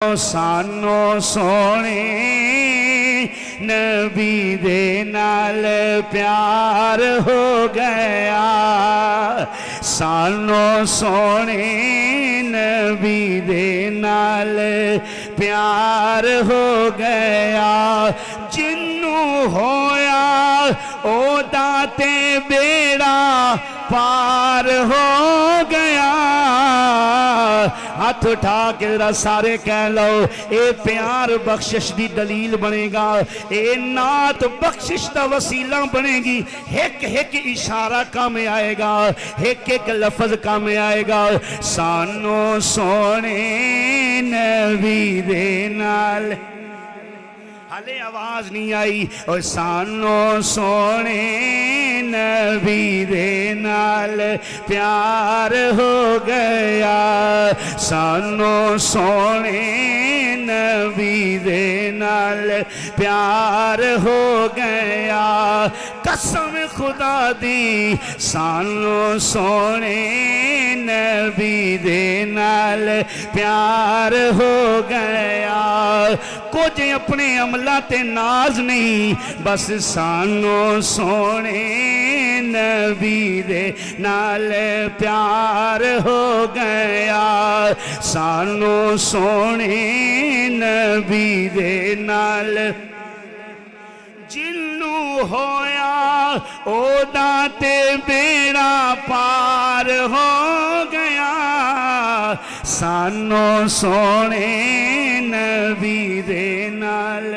سانو سونے نبی دے نال پیار ہو گیا، سانو سونے نبی دے نال پیار ہو گیا، جنوں ہویا او داتے بیڑا پار ہو گیا۔ ہاتھ اٹھا کے ذرا سارے کہہ لو، اے پیار بخشش دی دلیل بنے گا، اے نعت بخشش دا وسیلہ بنے گی۔ ایک ایک اشارہ کام آئے گا، ایک ایک لفظ کام آئے گا۔ سانو سونے نبی دے نال، حالے آواز نہیں آئی، اور سانو سونے نبی دے نال پیار ہو گیا، سانو سونے نبی دے نال پیار ہو گیا۔ قسم خدا دی سانو سونے نبی دے نال پیار ہو گیا۔ کچھ اپنے عملہ تے ناز نہیں، بس سانو سونے نبی دے نال پیار ہو گیا، سانو سونے نبی دے نال جنوں ہویا او داتے بیڑا پار ہو گیا، سانو سونے نبی دے نال